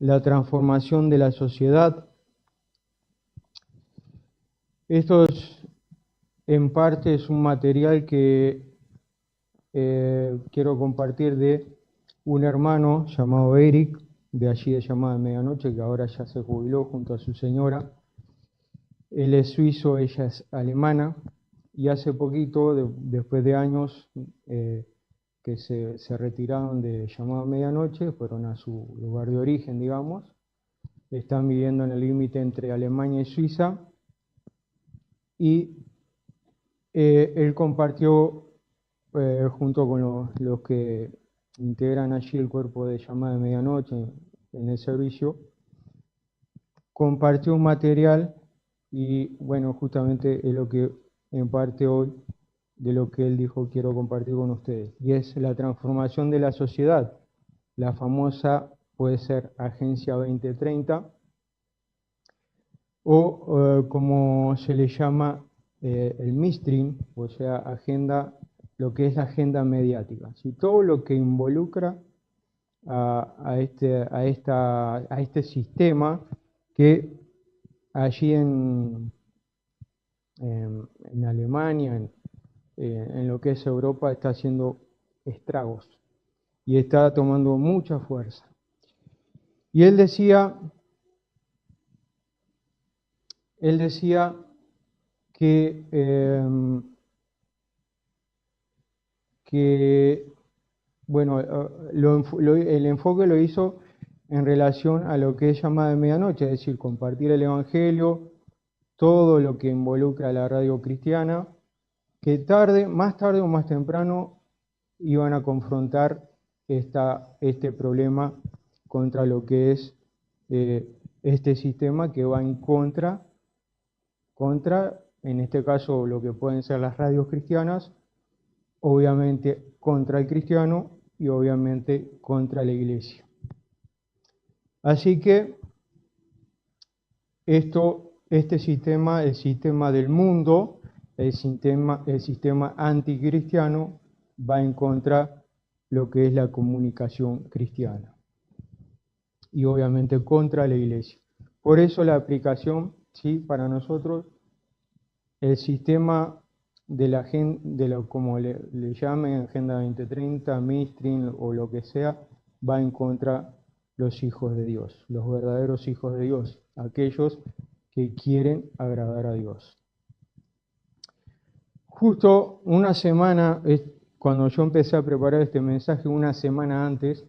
la transformación de la sociedad. Esto en parte es un material que quiero compartir de un hermano llamado Eric, de allí de Llamada de Medianoche, que ahora ya se jubiló junto a su señora. Él es suizo, ella es alemana, y hace poquito, después de años que se retiraron de Llamada Medianoche, fueron a su lugar de origen, digamos. Están viviendo en el límite entre Alemania y Suiza, y él compartió junto con los que integran allí el cuerpo de Llamada de Medianoche en el servicio, compartió un material y bueno, justamente es lo que en parte hoy de lo que él dijo quiero compartir con ustedes, y es la transformación de la sociedad. La famosa puede ser Agencia 2030 o como se le llama el mainstream, o sea, lo que es la agenda mediática. Si todo lo que involucra a este sistema que allí en Alemania, en lo que es Europa, está haciendo estragos y está tomando mucha fuerza. Y él decía que bueno, el enfoque lo hizo en relación a lo que es Llamada de Medianoche, es decir, compartir el Evangelio, todo lo que involucra a la radio cristiana, que más tarde o más temprano, iban a confrontar este problema contra lo que es este sistema que va en contra, en este caso, lo que pueden ser las radios cristianas, obviamente contra el cristiano y obviamente contra la iglesia. Así que este sistema, el sistema del mundo, el sistema anticristiano, va en contra de lo que es la comunicación cristiana y obviamente contra la iglesia. Por eso la aplicación, sí, para nosotros, el sistema como le llamen, Agenda 2030, mainstream o lo que sea, va en contra los hijos de Dios, los verdaderos hijos de Dios, aquellos que quieren agradar a Dios. Justo una semana, cuando yo empecé a preparar este mensaje, una semana antes,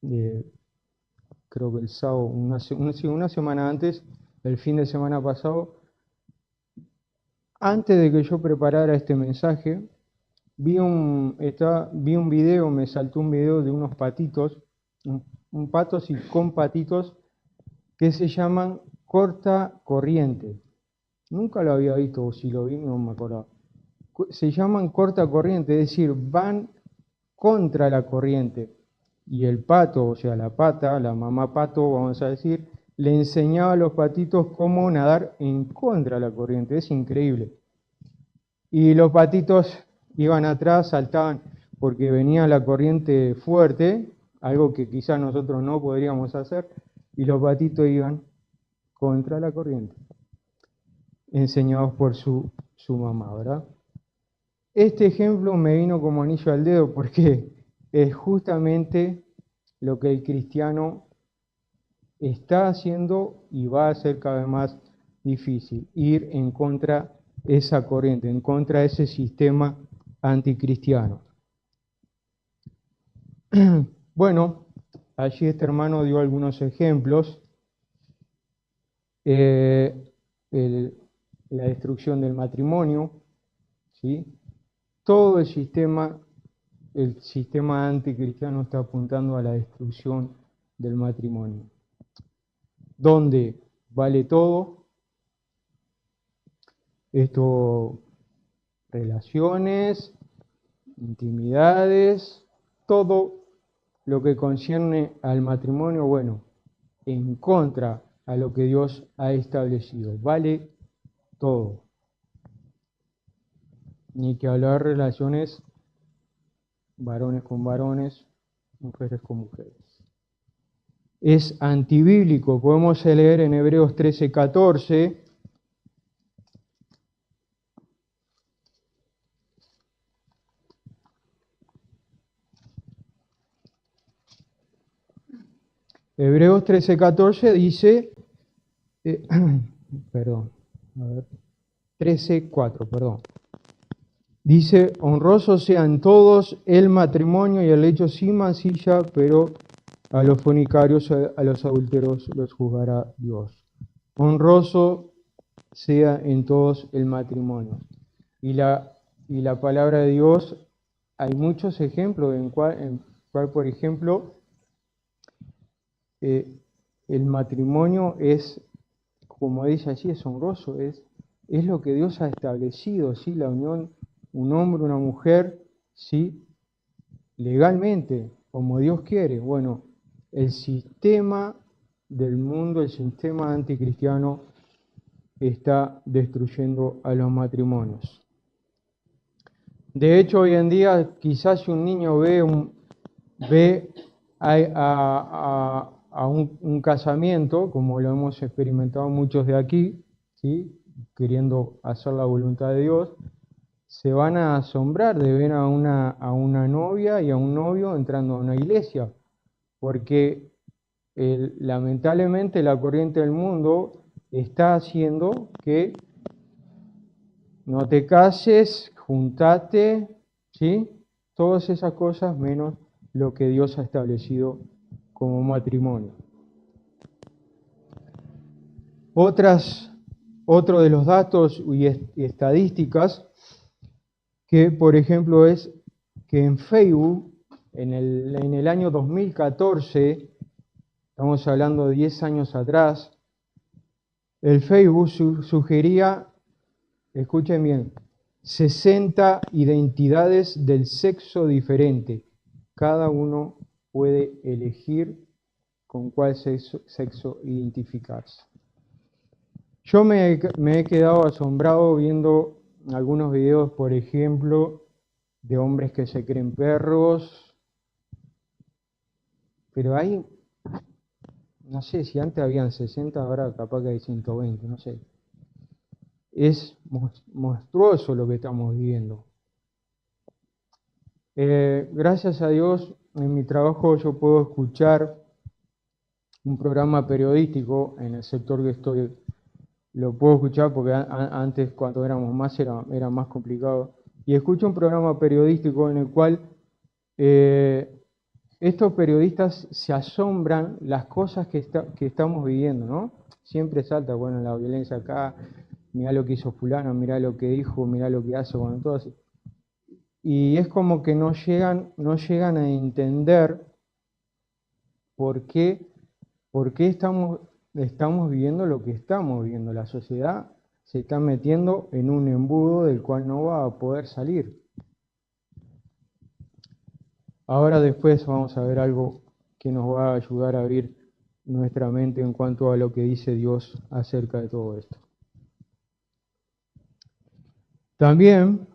creo que el sábado, una semana antes, el fin de semana pasado, antes de que yo preparara este mensaje, vi un video, me saltó un video de unos patitos, un patos y con patitos, que se llaman corta corriente. Nunca lo había visto, o si lo vi no me acordaba. Se llaman corta corriente, es decir, van contra la corriente. Y el pato, o sea, la pata, la mamá pato, vamos a decir, le enseñaba a los patitos cómo nadar en contra de la corriente. Es increíble. Y los patitos iban atrás, saltaban, porque venía la corriente fuerte, algo que quizás nosotros no podríamos hacer, y los patitos iban contra la corriente, enseñados por su mamá, ¿verdad? Este ejemplo me vino como anillo al dedo porque es justamente lo que el cristiano está haciendo y va a ser cada vez más difícil, ir en contra de esa corriente, en contra de ese sistema anticristiano. Bueno, allí este hermano dio algunos ejemplos. La destrucción del matrimonio, ¿sí? Todo el sistema anticristiano está apuntando a la destrucción del matrimonio, donde vale todo, relaciones, intimidades, todo lo que concierne al matrimonio, bueno, en contra a lo que Dios ha establecido, vale todo. Ni que hablar relaciones varones con varones, mujeres con mujeres. es antibíblico. Podemos leer en Hebreos 13:14. Hebreos 13:14 dice, eh, perdón, a ver, 13:4, perdón. Dice, honrosos sean todos el matrimonio y el lecho sin mancilla, pero a los fornicarios, a los adúlteros los juzgará Dios. Honroso sea en todos el matrimonio. Y la palabra de Dios, hay muchos ejemplos en cual por ejemplo, el matrimonio es, como dice allí, es honroso, es lo que Dios ha establecido, ¿sí? La unión, un hombre, una mujer, ¿sí? Legalmente, como Dios quiere. Bueno, el sistema del mundo, el sistema anticristiano, está destruyendo a los matrimonios. De hecho, hoy en día, quizás si un niño ve a un casamiento, como lo hemos experimentado muchos de aquí, ¿sí? Queriendo hacer la voluntad de Dios, se van a asombrar de ver a una novia y a un novio entrando a una iglesia, porque lamentablemente la corriente del mundo está haciendo que no te cases, juntate, ¿sí? Todas esas cosas menos lo que Dios ha establecido como matrimonio. Otro de los datos y estadísticas que, por ejemplo, es que en Facebook, en el año 2014, estamos hablando de 10 años atrás, el Facebook sugería, escuchen bien, 60 identidades del sexo diferente. Cada uno puede elegir con cuál sexo identificarse. Yo me he quedado asombrado viendo algunos videos, por ejemplo, de hombres que se creen perros, pero hay, no sé, si antes habían 60, ahora capaz que hay 120, no sé. Es monstruoso lo que estamos viviendo. Gracias a Dios, en mi trabajo yo puedo escuchar un programa periodístico en el sector que estoy, lo puedo escuchar porque antes cuando éramos más era más complicado. Y escucho un programa periodístico en el cual estos periodistas se asombran las cosas que estamos viviendo, ¿no? Siempre salta, bueno, la violencia acá, mirá lo que hizo fulano, mirá lo que dijo, mirá lo que hace, bueno, todo así. Y es como que no llegan a entender por qué estamos viviendo lo que estamos viviendo. La sociedad se está metiendo en un embudo del cual no va a poder salir. Ahora después vamos a ver algo que nos va a ayudar a abrir nuestra mente en cuanto a lo que dice Dios acerca de todo esto. También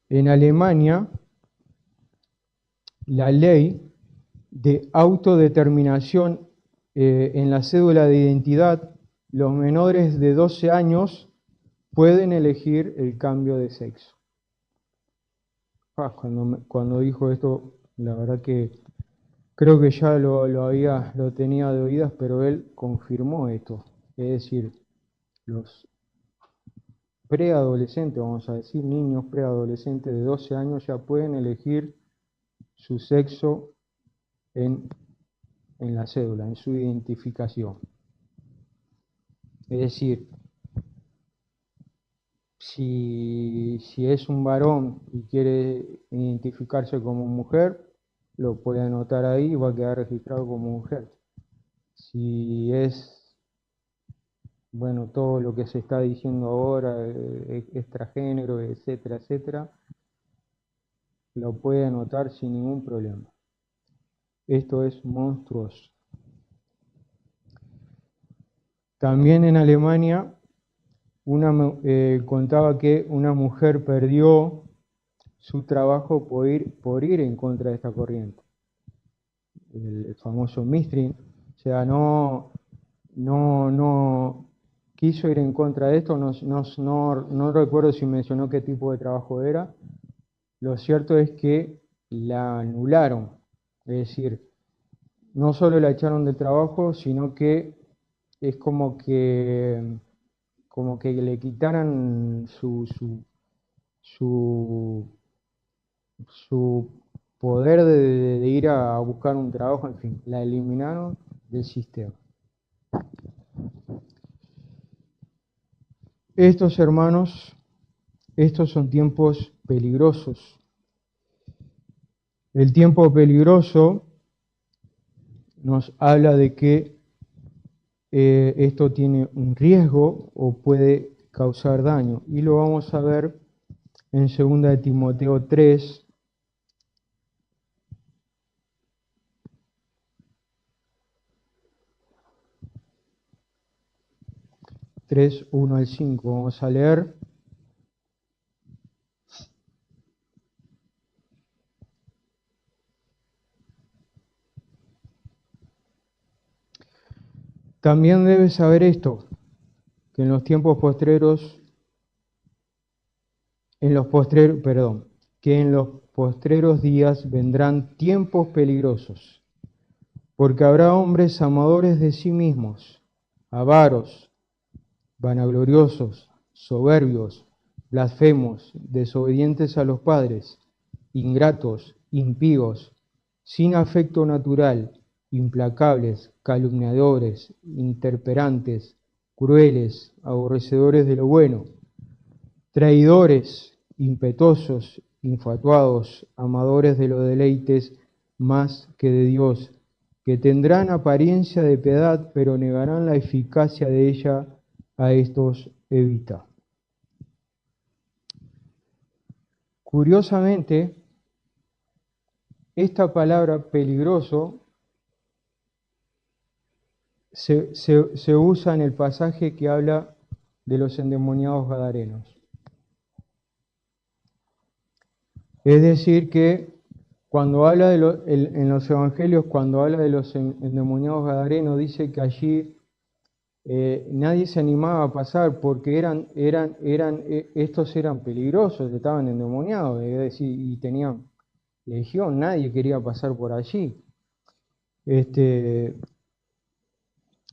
en Alemania la ley de autodeterminación en la cédula de identidad, los menores de 12 años pueden elegir el cambio de sexo. Cuando dijo esto, la verdad que creo que ya lo tenía de oídas, pero él confirmó esto. Es decir, los preadolescentes, vamos a decir, niños preadolescentes de 12 años ya pueden elegir su sexo en la cédula, en su identificación. Es decir, si es un varón y quiere identificarse como mujer, lo puede anotar ahí y va a quedar registrado como mujer. Si es, bueno, todo lo que se está diciendo ahora, extragénero, etcétera, etcétera, lo puede anotar sin ningún problema. Esto es monstruoso. También en Alemania contaba que una mujer perdió su trabajo por ir en contra de esta corriente. el famoso Mistral. O sea, no quiso ir en contra de esto, no recuerdo si mencionó qué tipo de trabajo era. Lo cierto es que la anularon, es decir, no solo la echaron del trabajo, sino que es como que le quitaran su, su poder de ir a buscar un trabajo, en fin, la eliminaron del sistema. Estos hermanos, estos son tiempos peligrosos. El tiempo peligroso nos habla de que esto tiene un riesgo o puede causar daño. Y lo vamos a ver en 2 de Timoteo 3, 1 al 5. Vamos a leer. También debes saber esto, que que en los postreros días vendrán tiempos peligrosos, porque habrá hombres amadores de sí mismos, avaros, vanagloriosos, soberbios, blasfemos, desobedientes a los padres, ingratos, impíos, sin afecto natural, implacables, calumniadores, interperantes, crueles, aborrecedores de lo bueno, traidores, impetuosos, infatuados, amadores de los deleites más que de Dios, que tendrán apariencia de piedad, pero negarán la eficacia de ella. A estos evita. Curiosamente, esta palabra peligroso se usa en el pasaje que habla de los endemoniados gadarenos. Es decir, que cuando habla en los evangelios, cuando habla de los endemoniados gadarenos, dice que allí nadie se animaba a pasar porque estos eran peligrosos, estaban endemoniados, es decir, y tenían legión, nadie quería pasar por allí.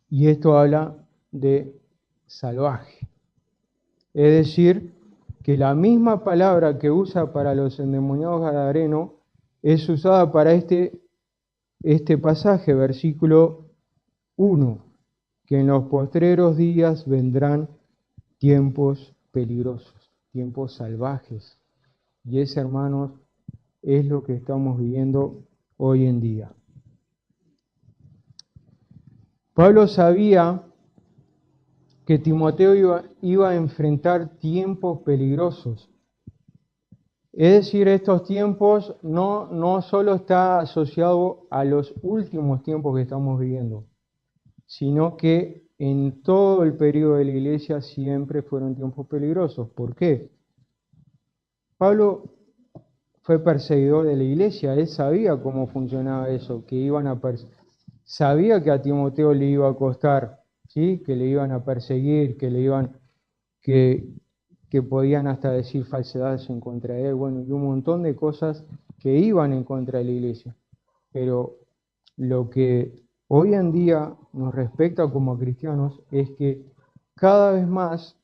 Y esto habla de salvaje. Es decir, que la misma palabra que usa para los endemoniados gadarenos es usada para este pasaje, versículo 1, que en los postreros días vendrán tiempos peligrosos, tiempos salvajes. Y ese, hermanos, es lo que estamos viviendo hoy en día. Pablo sabía que Timoteo iba a enfrentar tiempos peligrosos. Es decir, estos tiempos no solo está asociado a los últimos tiempos que estamos viviendo, sino que en todo el periodo de la iglesia siempre fueron tiempos peligrosos. ¿Por qué? Pablo fue perseguidor de la iglesia, él sabía cómo funcionaba eso, que sabía que a Timoteo le iba a costar, ¿sí? Que le iban a perseguir, que podían hasta decir falsedades en contra de él, bueno, y un montón de cosas que iban en contra de la iglesia. Pero lo que hoy en día nos respecta como cristianos es que cada vez más,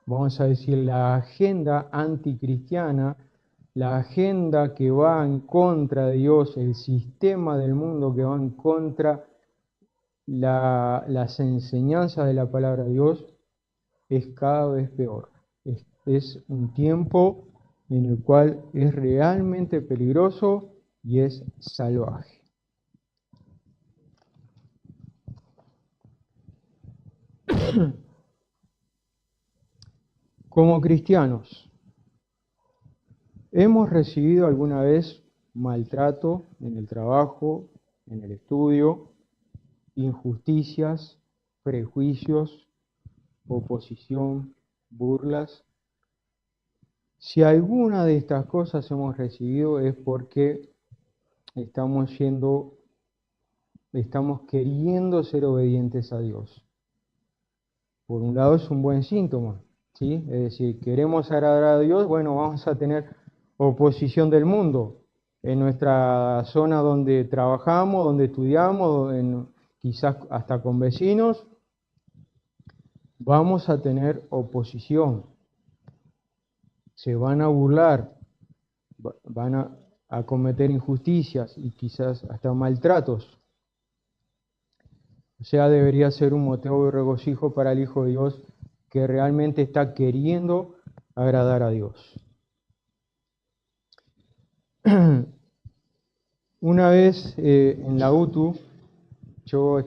vamos a decir, la agenda anticristiana, la agenda que va en contra de Dios, el sistema del mundo que va en contra las enseñanzas de la palabra de Dios, es cada vez peor. Es un tiempo en el cual es realmente peligroso y es salvaje. Como cristianos, ¿hemos recibido alguna vez maltrato en el trabajo, en el estudio, injusticias, prejuicios, oposición, burlas? Si alguna de estas cosas hemos recibido es porque estamos estamos queriendo ser obedientes a Dios. Por un lado es un buen síntoma, ¿sí? Es decir, queremos agradar a Dios, bueno, vamos a tener oposición del mundo en nuestra zona donde trabajamos, donde estudiamos, quizás hasta con vecinos, vamos a tener oposición. Se van a burlar, van a cometer injusticias y quizás hasta maltratos. O sea, debería ser un motivo de regocijo para el Hijo de Dios que realmente está queriendo agradar a Dios. Una vez en la UTU, yo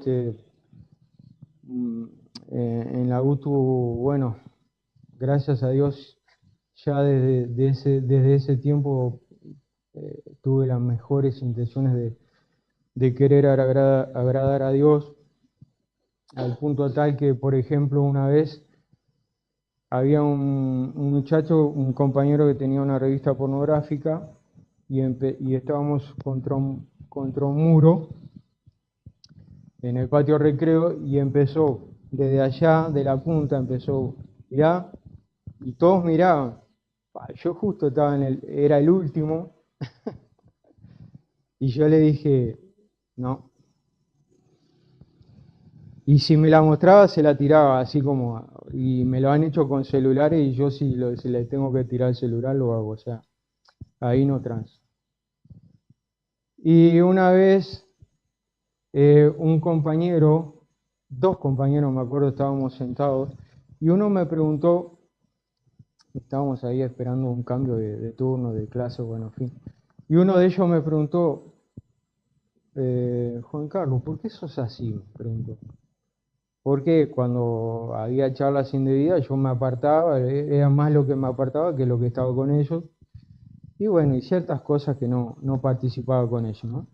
mm, en la UTU, bueno, gracias a Dios, ya desde ese tiempo tuve las mejores intenciones de querer agradar a Dios, al punto tal que, por ejemplo, una vez había un muchacho, un compañero que tenía una revista pornográfica y estábamos contra un muro en el patio recreo y empezó desde allá, de la punta, empezó, mirá, y todos miraban. Yo justo estaba era el último y yo le dije, no. Y si me la mostraba, se la tiraba así como, y me lo han hecho con celulares y yo si le tengo que tirar el celular lo hago, o sea, ahí no trans. Y una vez un compañero, dos compañeros me acuerdo, estábamos sentados, y uno me preguntó, estábamos ahí esperando un cambio de turno, de clase, bueno, en fin, y uno de ellos me preguntó, Juan Carlos, ¿por qué sos así? Me preguntó. Porque cuando había charlas indebidas yo me apartaba, era más lo que me apartaba que lo que estaba con ellos, y bueno, y ciertas cosas que no participaba con ellos, ¿no?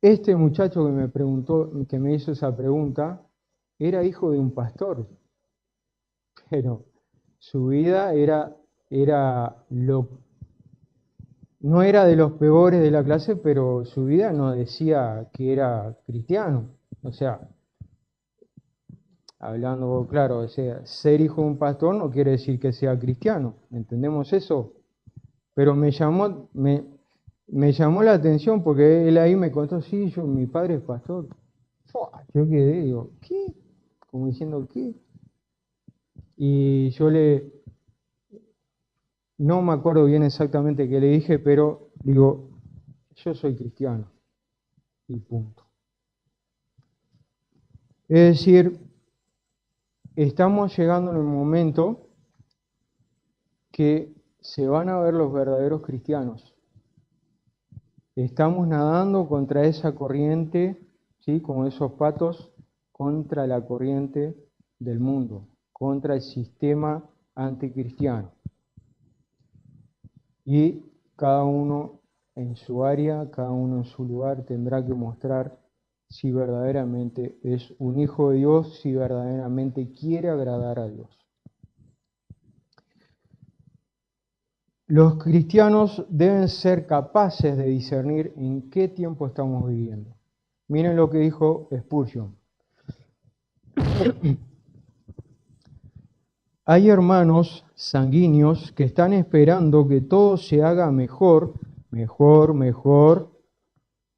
Este muchacho que me preguntó, que me hizo esa pregunta, era hijo de un pastor, pero su vida no era de los peores de la clase, pero su vida no decía que era cristiano. O sea, hablando claro, o sea, ser hijo de un pastor no quiere decir que sea cristiano. ¿Entendemos eso? Pero me llamó la atención porque él ahí me contó, sí, mi padre es pastor. Yo quedé, digo, ¿qué? Como diciendo, ¿qué? Y no me acuerdo bien exactamente qué le dije, pero digo, yo soy cristiano y punto. Es decir, estamos llegando en el momento que se van a ver los verdaderos cristianos. Estamos nadando contra esa corriente, ¿sí? Como esos patos, contra la corriente del mundo, contra el sistema anticristiano. Y cada uno en su área, cada uno en su lugar tendrá que mostrar si verdaderamente es un hijo de Dios, si verdaderamente quiere agradar a Dios. Los cristianos deben ser capaces de discernir en qué tiempo estamos viviendo. Miren lo que dijo Spurgeon. Hay hermanos sanguíneos que están esperando que todo se haga mejor, mejor,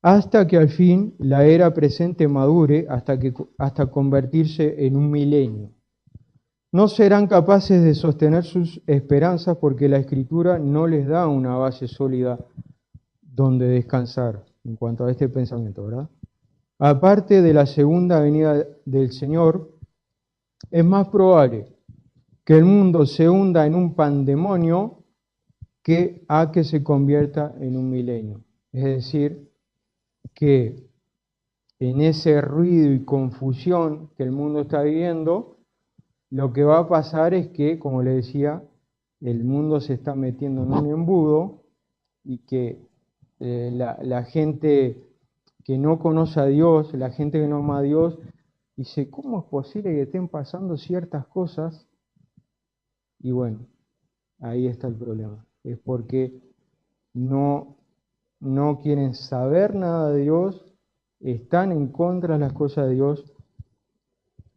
hasta que al fin la era presente madure, hasta convertirse en un milenio. No serán capaces de sostener sus esperanzas porque la Escritura no les da una base sólida donde descansar en cuanto a este pensamiento, ¿verdad? Aparte de la segunda venida del Señor, es más probable que el mundo se hunda en un pandemonio que se convierta en un milenio. Es decir, que en ese ruido y confusión que el mundo está viviendo, lo que va a pasar es que, como le decía, el mundo se está metiendo en un embudo y que la gente que no conoce a Dios, la gente que no ama a Dios, dice, ¿cómo es posible que estén pasando ciertas cosas? Y bueno, ahí está el problema. Es porque no, no quieren saber nada de Dios, están en contra de las cosas de Dios,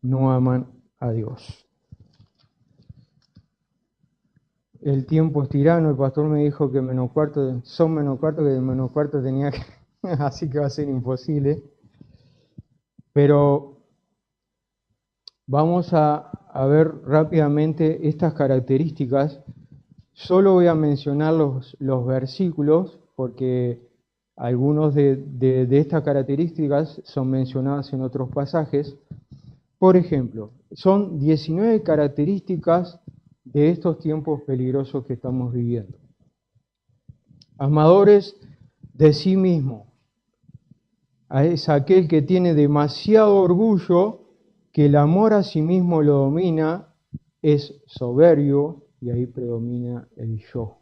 no aman a Dios. El tiempo es tirano, el pastor me dijo que son menos cuarto, que de menos cuarto tenía que, así que va a ser imposible. Pero vamos a ver rápidamente estas características. Solo voy a mencionar los versículos, porque algunos de estas características son mencionadas en otros pasajes. Por ejemplo, son 19 características de estos tiempos peligrosos que estamos viviendo. Amadores de sí mismo. Es aquel que tiene demasiado orgullo, que el amor a sí mismo lo domina, es soberbio y ahí predomina el yo.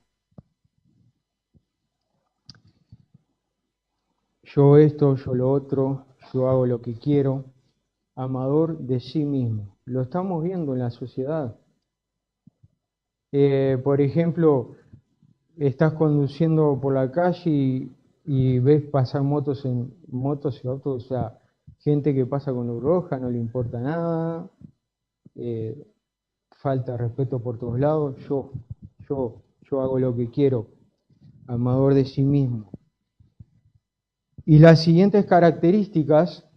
Yo esto, yo lo otro, yo hago lo que quiero. Amador de sí mismo. Lo estamos viendo en la sociedad. Por ejemplo, estás conduciendo por la calle y ves pasar motos y autos, o sea, gente que pasa con luz roja, no le importa nada, falta de respeto por todos lados, yo hago lo que quiero, amador de sí mismo. Y las siguientes características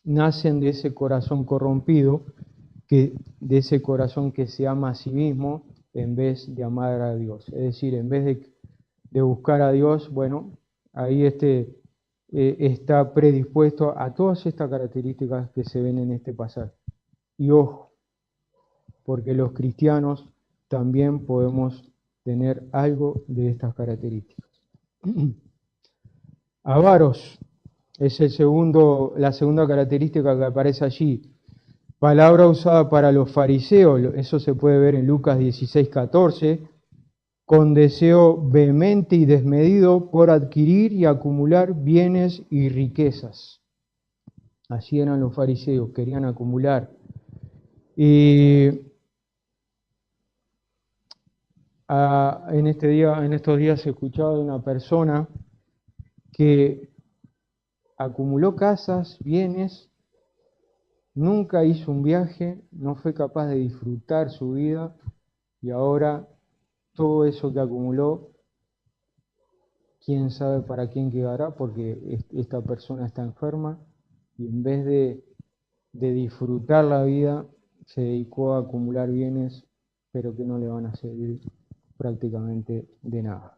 nacen de ese corazón corrompido, de ese corazón que se ama a sí mismo en vez de amar a Dios. Es decir, en vez de buscar a Dios, bueno, ahí está predispuesto a todas estas características que se ven en este pasaje. Y ojo, porque los cristianos también podemos tener algo de estas características. Avaros es la segunda característica que aparece allí. Palabra usada para los fariseos, eso se puede ver en Lucas 16:14, con deseo vehemente y desmedido por adquirir y acumular bienes y riquezas. Así eran los fariseos, querían acumular. Y en estos días he escuchado de una persona que acumuló casas, bienes, nunca hizo un viaje, no fue capaz de disfrutar su vida y ahora todo eso que acumuló, quién sabe para quién quedará, porque esta persona está enferma y en vez de disfrutar la vida, se dedicó a acumular bienes, pero que no le van a servir prácticamente de nada.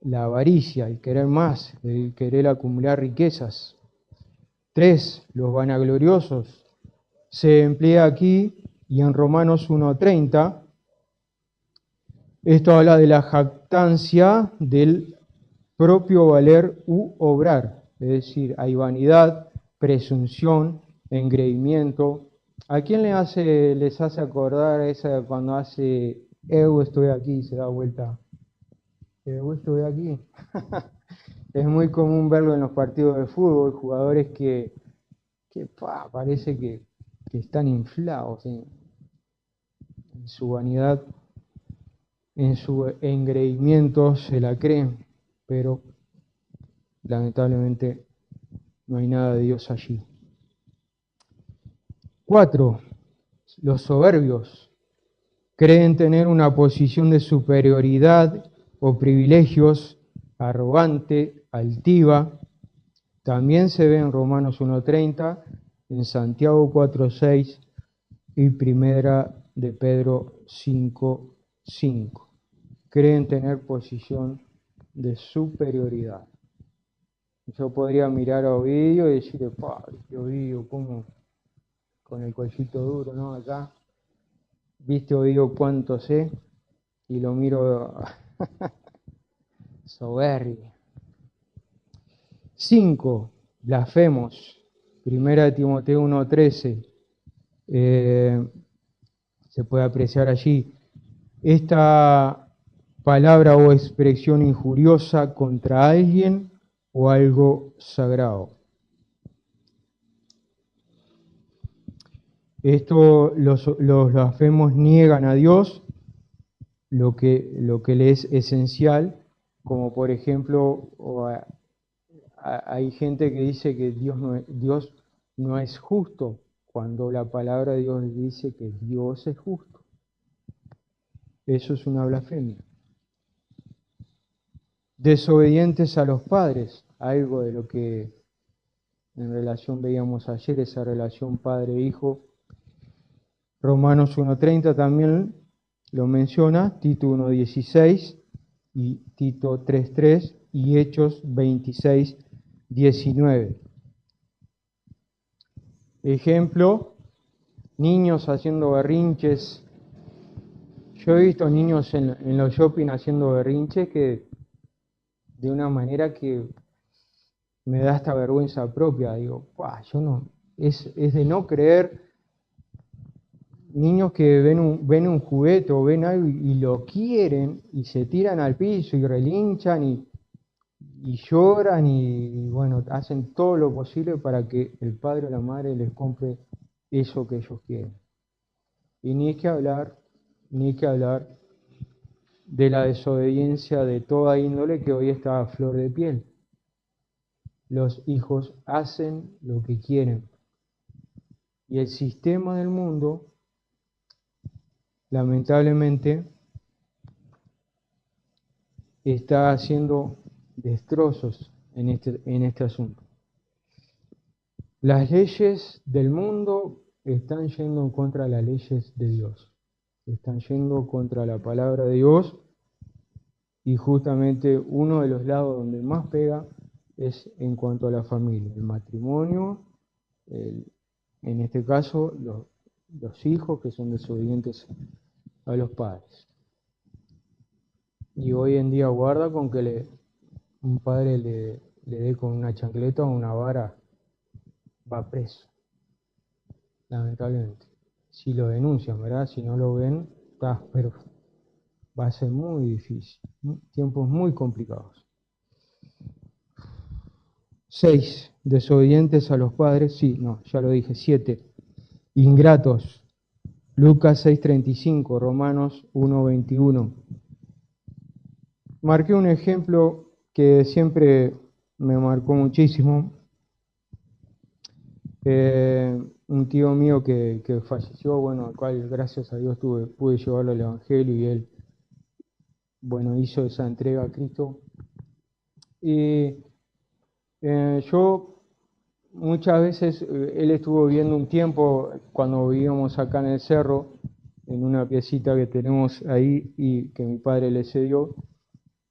La avaricia, el querer más, el querer acumular riquezas. 3. Los vanagloriosos. Se emplea aquí y en Romanos 1:30. Esto habla de la jactancia del propio valer u obrar. Es decir, hay vanidad, presunción, engreimiento. ¿A quién les hace acordar esa cuando hace estoy aquí y se da vuelta? Estoy aquí. Es muy común verlo en los partidos de fútbol, jugadores que parece que están inflados en su vanidad, en su engreimiento, se la creen, pero lamentablemente no hay nada de Dios allí. 4. Los soberbios creen tener una posición de superioridad o privilegios, arrogante, altiva. También se ve en Romanos 1:30, en Santiago 4:6 y Primera de Pedro 5:5. Creen tener posición de superioridad. Yo podría mirar a Ovidio y decirle, Ovidio, ¿cómo? Con el cuellito duro, ¿no? Acá. ¿Viste, Ovidio, cuánto sé? Y lo miro soberbio. 5. Blasfemos. Primera de Timoteo 1:13. Se puede apreciar allí. Esta palabra o expresión injuriosa contra alguien o algo sagrado. Los blasfemos niegan a Dios lo que le es esencial, como por ejemplo, hay gente que dice que Dios no es justo, cuando la palabra de Dios dice que Dios es justo. Eso es una blasfemia. Desobedientes a los padres, algo de lo que en relación veíamos ayer, esa relación padre-hijo. Romanos 1:30 también lo menciona, Tito 1:16 y Tito 3:3 y Hechos 26:19. Ejemplo, niños haciendo berrinches. Yo he visto niños en los shopping haciendo berrinches que de una manera que me da hasta vergüenza propia. Digo, yo no, es de no creer. Niños que ven un juguete o ven algo y lo quieren y se tiran al piso y relinchan y lloran y bueno, hacen todo lo posible para que el padre o la madre les compre eso que ellos quieren. Y ni que hablar de la desobediencia de toda índole que hoy está a flor de piel. Los hijos hacen lo que quieren. Y el sistema del mundo, lamentablemente, está haciendo destrozos en este asunto. Las leyes del mundo están yendo en contra de las leyes de Dios. Están yendo contra la palabra de Dios y justamente uno de los lados donde más pega es en cuanto a la familia, el matrimonio, en este caso los hijos que son desobedientes a los padres. Y hoy en día guarda con que un padre le dé con una chancleta o una vara, va preso, lamentablemente. Si lo denuncian, ¿verdad? Si no lo ven, pero va a ser muy difícil, tiempos muy complicados. 6. Desobedientes a los padres, sí, no, ya lo dije. 7. Ingratos, Lucas 6:35, Romanos 1:21. Marqué un ejemplo que siempre me marcó muchísimo. Un tío mío que falleció, bueno, al cual gracias a Dios pude llevarlo al Evangelio y él, bueno, hizo esa entrega a Cristo. Y yo muchas veces, él estuvo viviendo un tiempo cuando vivíamos acá en el cerro, en una piecita que tenemos ahí y que mi padre le cedió,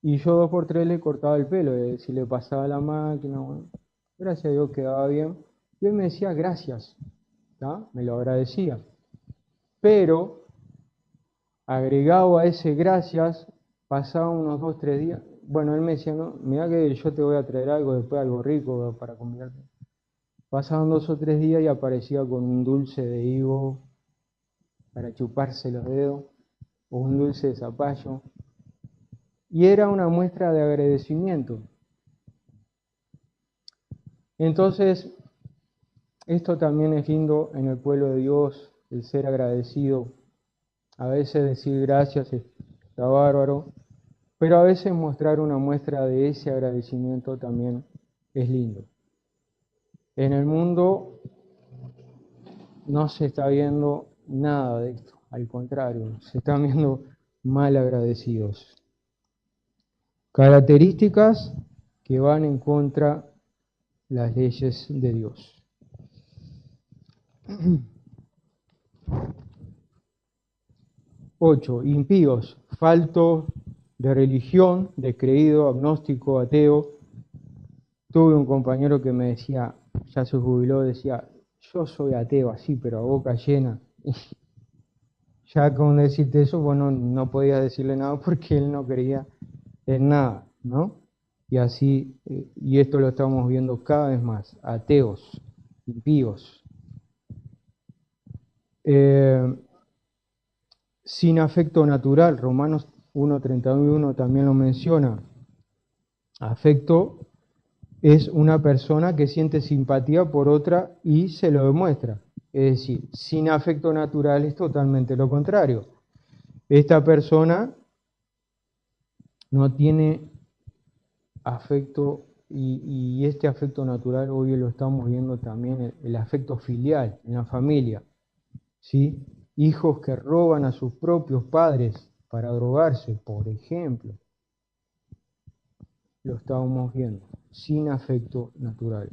y yo 2 por 3 le cortaba el pelo, si le pasaba la máquina, bueno, gracias a Dios quedaba bien, y él me decía gracias, ¿tá? Me lo agradecía, pero agregado a ese gracias, pasaban unos 2, 3 días, bueno, él me decía, no, mira que yo te voy a traer algo después, algo rico para comer. Pasaban 2 o 3 días y aparecía con un dulce de higo para chuparse los dedos, o un dulce de zapallo, y era una muestra de agradecimiento. Entonces, esto también es lindo en el pueblo de Dios, el ser agradecido. A veces decir gracias está bárbaro, pero a veces mostrar una muestra de ese agradecimiento también es lindo. En el mundo no se está viendo nada de esto, al contrario, se están viendo mal agradecidos. Características que van en contra de las leyes de Dios. 8. Impíos, faltos de religión, descreído, agnóstico, ateo. Tuve un compañero que me decía, ya se jubiló, decía, yo soy ateo así, pero a boca llena. Ya con decirte eso, bueno, no podía decirle nada porque él no creía en nada, ¿no? Y así, y esto lo estamos viendo cada vez más, ateos, impíos. Sin afecto natural, Romanos 1:31 también lo menciona. Afecto es una persona que siente simpatía por otra y se lo demuestra. Es decir, sin afecto natural es totalmente lo contrario. Esta persona no tiene afecto, y este afecto natural hoy lo estamos viendo también, el afecto filial en la familia, ¿sí? Hijos que roban a sus propios padres para drogarse, por ejemplo, lo estábamos viendo, sin afecto natural.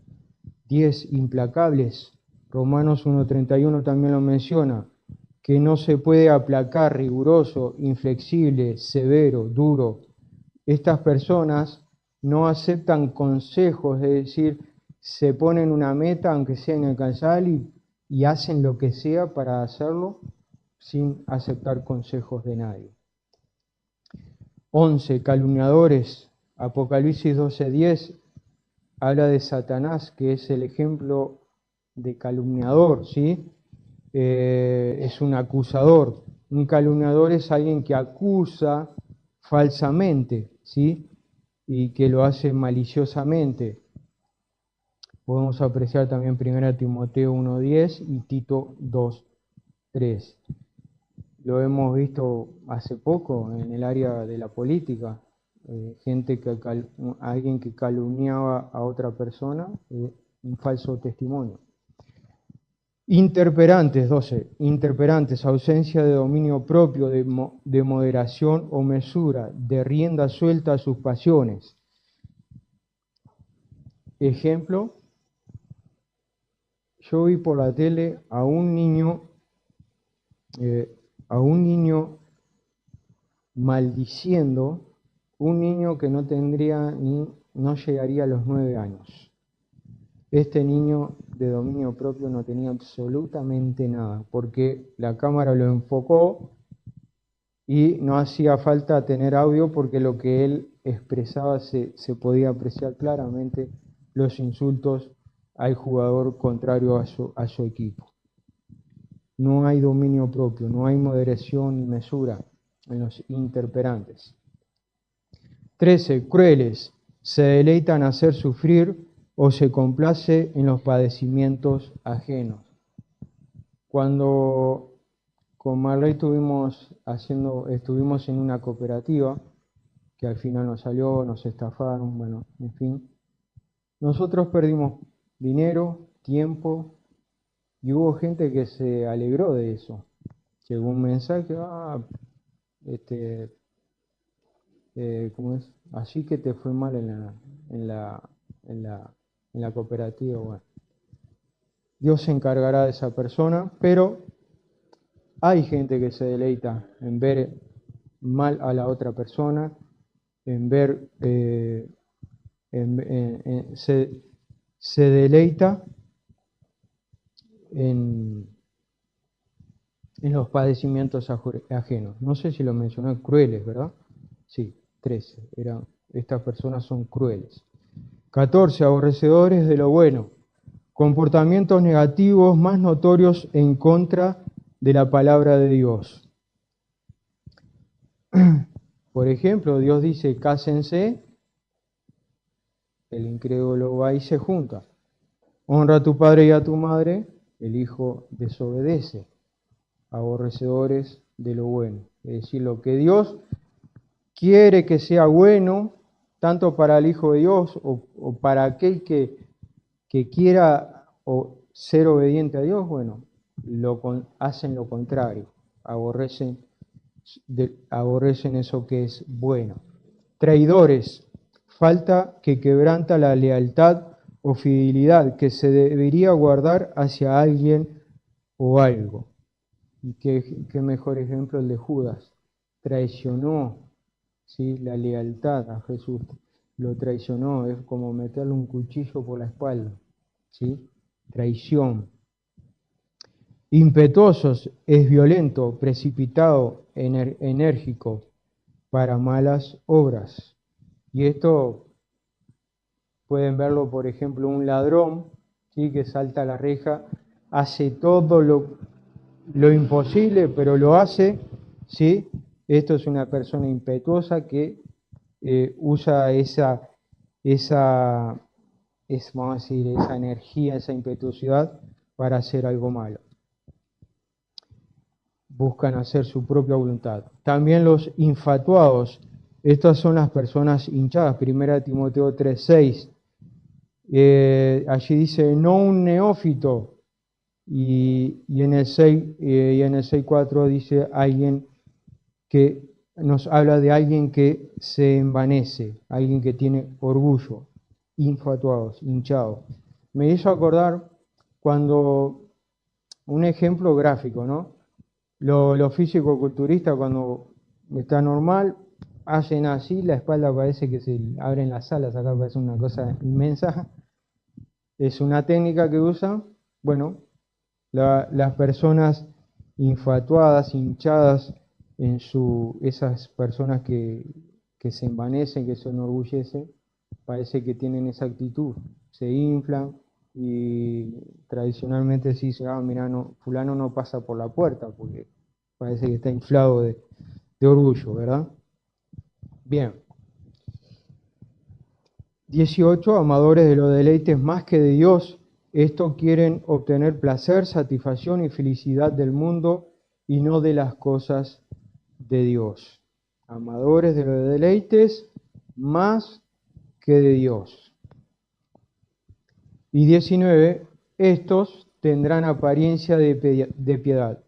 10 implacables, Romanos 1:31 también lo menciona, que no se puede aplacar, riguroso, inflexible, severo, duro. Estas personas no aceptan consejos, es decir, se ponen una meta, aunque sea inalcanzable, y hacen lo que sea para hacerlo sin aceptar consejos de nadie. 11. Calumniadores. Apocalipsis 12:10 habla de Satanás, que es el ejemplo de calumniador, ¿sí? Es un acusador. Un calumniador es alguien que acusa falsamente, ¿sí? Y que lo hace maliciosamente. Podemos apreciar también 1 Timoteo 1:10 y Tito 2:3. Lo hemos visto hace poco en el área de la política. Alguien que calumniaba a otra persona, un falso testimonio. Interperantes, 12. Interperantes, ausencia de dominio propio, de moderación o mesura, de rienda suelta a sus pasiones. Ejemplo, yo vi por la tele a un niño maldiciendo, un niño que no llegaría a los 9 años. Este niño de dominio propio no tenía absolutamente nada, porque la cámara lo enfocó y no hacía falta tener audio porque lo que él expresaba se podía apreciar claramente, los insultos al jugador contrario a su equipo. No hay dominio propio, no hay moderación ni mesura en los interperantes. 13. Crueles, se deleitan a hacer sufrir o se complace en los padecimientos ajenos. Cuando con Marley estuvimos en una cooperativa, que al final nos salió, nos estafaron, bueno, en fin. Nosotros perdimos dinero, tiempo, y hubo gente que se alegró de eso. Llegó un mensaje, ¿cómo es? Así que te fue mal en la cooperativa. Bueno, Dios se encargará de esa persona, pero hay gente que se deleita en ver mal a la otra persona, en ver, se deleita en los padecimientos ajenos. No sé si lo mencioné, crueles, ¿verdad? Sí, 13. Estas personas son crueles. 14. Aborrecedores de lo bueno. Comportamientos negativos más notorios en contra de la palabra de Dios. Por ejemplo, Dios dice, cásense, el incrédulo va y se junta. Honra a tu padre y a tu madre, el hijo desobedece. Aborrecedores de lo bueno. Es decir, lo que Dios quiere que sea bueno, tanto para el Hijo de Dios o para aquel que quiera ser obediente a Dios, bueno, hacen lo contrario, aborrecen eso que es bueno. Traidores, falta que quebranta la lealtad o fidelidad que se debería guardar hacia alguien o algo. Y qué mejor ejemplo el de Judas. Traicionó, ¿sí?, la lealtad a Jesús. Lo traicionó, es como meterle un cuchillo por la espalda, ¿sí? Traición. Impetuosos, es violento, precipitado, enérgico para malas obras. Y esto pueden verlo, por ejemplo, un ladrón, ¿sí?, que salta a la reja, hace todo lo imposible, pero lo hace, ¿sí? Esto es una persona impetuosa que usa vamos a decir, esa energía, esa impetuosidad para hacer algo malo. Buscan hacer su propia voluntad. También los infatuados, Estas son las personas hinchadas, 1 Timoteo 3:6. Allí dice, no un neófito, y en el 6:4 dice alguien que nos habla de alguien que se envanece, alguien que tiene orgullo, infatuados, hinchados. Me hizo acordar cuando, un ejemplo gráfico, ¿no? Los físico-culturistas cuando está normal, hacen así, la espalda parece que se abren las alas, acá parece una cosa inmensa. Es una técnica que usan, bueno, las personas infatuadas, hinchadas, esas personas que se envanecen, que se enorgullecen, parece que tienen esa actitud, se inflan y tradicionalmente se dice, mira, no, fulano no pasa por la puerta porque parece que está inflado de orgullo, ¿verdad? Bien. 18. Amadores de los deleites más que de Dios. Estos quieren obtener placer, satisfacción y felicidad del mundo y no de las cosas de Dios. Amadores de los deleites más que de Dios. Y 19. Estos tendrán apariencia de piedad,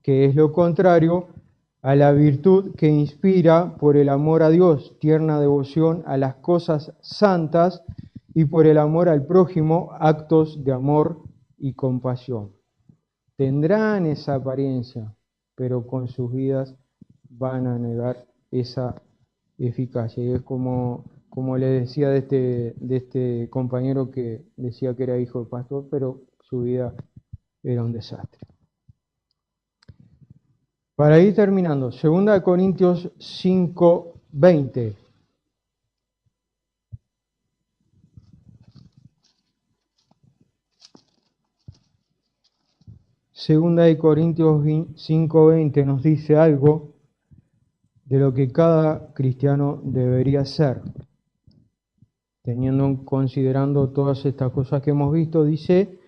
que es lo contrario a la virtud que inspira por el amor a Dios, tierna devoción a las cosas santas y por el amor al prójimo, actos de amor y compasión. Tendrán esa apariencia, pero con sus vidas van a negar esa eficacia. Y es como le decía de este compañero que decía que era hijo de pastor, pero su vida era un desastre. Para ir terminando, 2 Corintios 5:20. Segunda de Corintios 5:20 nos dice algo de lo que cada cristiano debería ser. Considerando todas estas cosas que hemos visto, dice,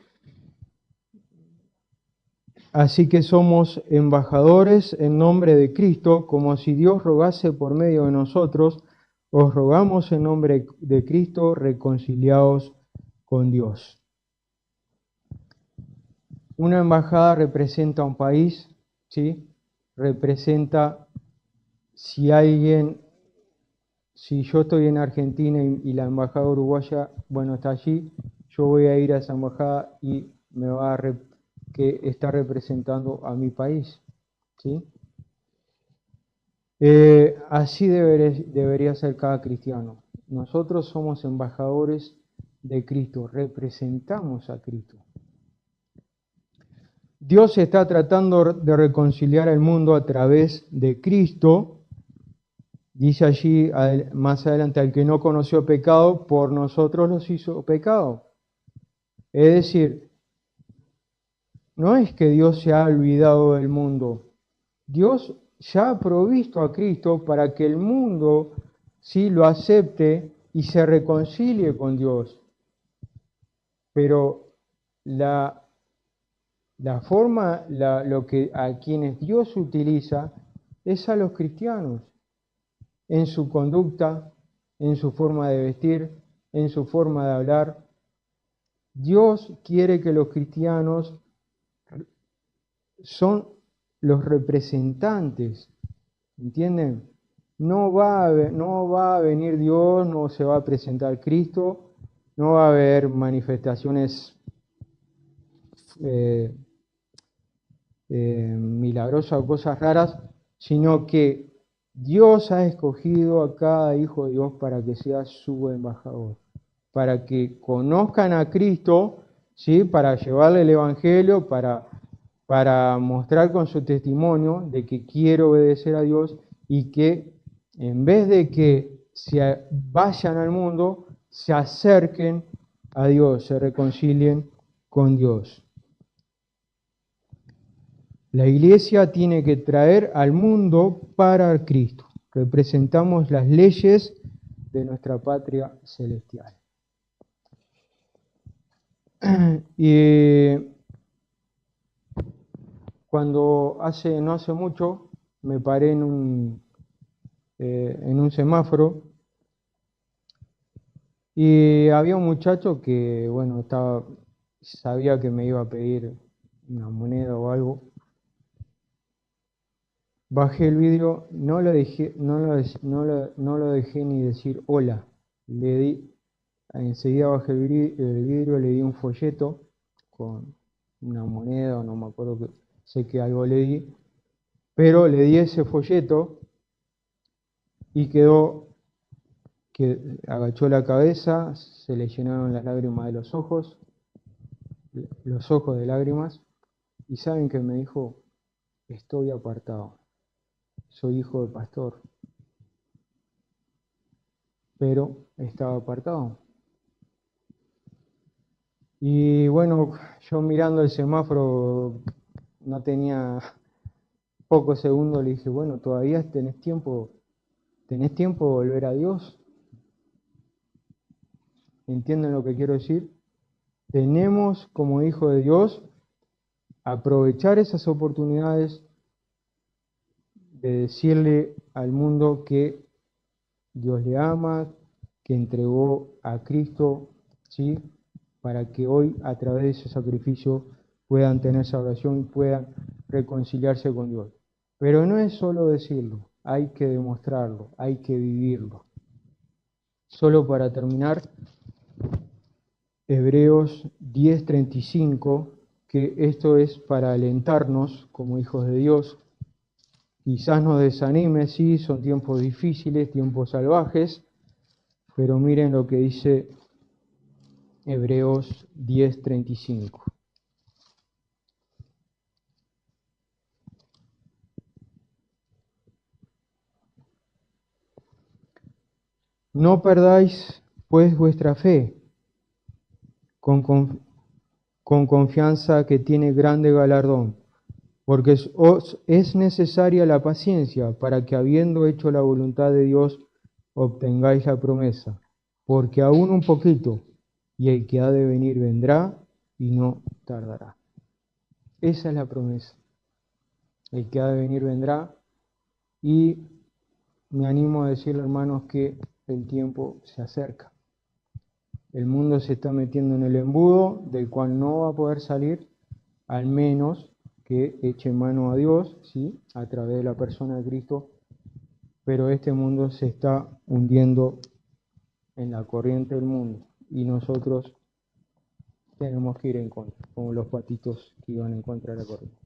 así que somos embajadores en nombre de Cristo, como si Dios rogase por medio de nosotros, os rogamos en nombre de Cristo, reconciliaos con Dios. Una embajada representa un país, ¿sí? Representa si yo estoy en Argentina y la embajada uruguaya, bueno, está allí, yo voy a ir a esa embajada y me va que está representando a mi país, ¿sí? Así debería ser cada cristiano. Nosotros somos embajadores de Cristo, representamos a Cristo. Dios está tratando de reconciliar al mundo a través de Cristo. Dice allí más adelante, al que no conoció pecado, por nosotros los hizo pecado. Es decir, no es que Dios se ha olvidado del mundo. Dios ya ha provisto a Cristo para que el mundo sí lo acepte y se reconcilie con Dios. Pero la forma, lo que a quienes Dios utiliza es a los cristianos, en su conducta, en su forma de vestir, en su forma de hablar. Dios quiere que los cristianos son los representantes, ¿entienden? No va a venir Dios, no se va a presentar Cristo, no va a haber manifestaciones milagrosas o cosas raras, sino que Dios ha escogido a cada hijo de Dios para que sea su embajador, para que conozcan a Cristo, ¿sí? Para llevarle el Evangelio, para mostrar con su testimonio de que quiere obedecer a Dios y que en vez de que se vayan al mundo, se acerquen a Dios, se reconcilien con Dios. La iglesia tiene que traer al mundo para Cristo. Representamos las leyes de nuestra patria celestial. Y cuando no hace mucho, me paré en en un semáforo y había un muchacho que, bueno, sabía que me iba a pedir una moneda o algo. Bajé el vidrio, no lo dejé, no lo dejé ni decir hola. Le di, enseguida bajé el vidrio, le di un folleto con una moneda, o no me acuerdo, sé que algo le di, pero le di ese folleto y quedó, que agachó la cabeza, se le llenaron las lágrimas de los ojos de lágrimas, y saben que me dijo, estoy apartado, soy hijo de pastor, pero estaba apartado. Y bueno, yo mirando el semáforo, no tenía pocos segundos, le dije, bueno, todavía tenés tiempo de volver a Dios. ¿Entienden lo que quiero decir? Tenemos como hijo de Dios aprovechar esas oportunidades de decirle al mundo que Dios le ama, que entregó a Cristo, ¿sí? Para que hoy a través de ese sacrificio puedan tener salvación y puedan reconciliarse con Dios. Pero no es solo decirlo, hay que demostrarlo, hay que vivirlo. Solo para terminar, Hebreos 10:35, que esto es para alentarnos como hijos de Dios. Quizás nos desanime, sí, son tiempos difíciles, tiempos salvajes, pero miren lo que dice Hebreos 10:35. No perdáis pues vuestra fe, con, con- con confianza que tiene grande galardón, porque os es necesaria la paciencia para que habiendo hecho la voluntad de Dios, obtengáis la promesa. Porque aún un poquito, y el que ha de venir vendrá y no tardará. Esa es la promesa. El que ha de venir vendrá y me animo a decirle, hermanos, que el tiempo se acerca. El mundo se está metiendo en el embudo del cual no va a poder salir, al menos que eche mano a Dios, ¿sí? A través de la persona de Cristo, pero este mundo se está hundiendo en la corriente del mundo y nosotros tenemos que ir en contra, como los patitos que iban en contra de la corriente.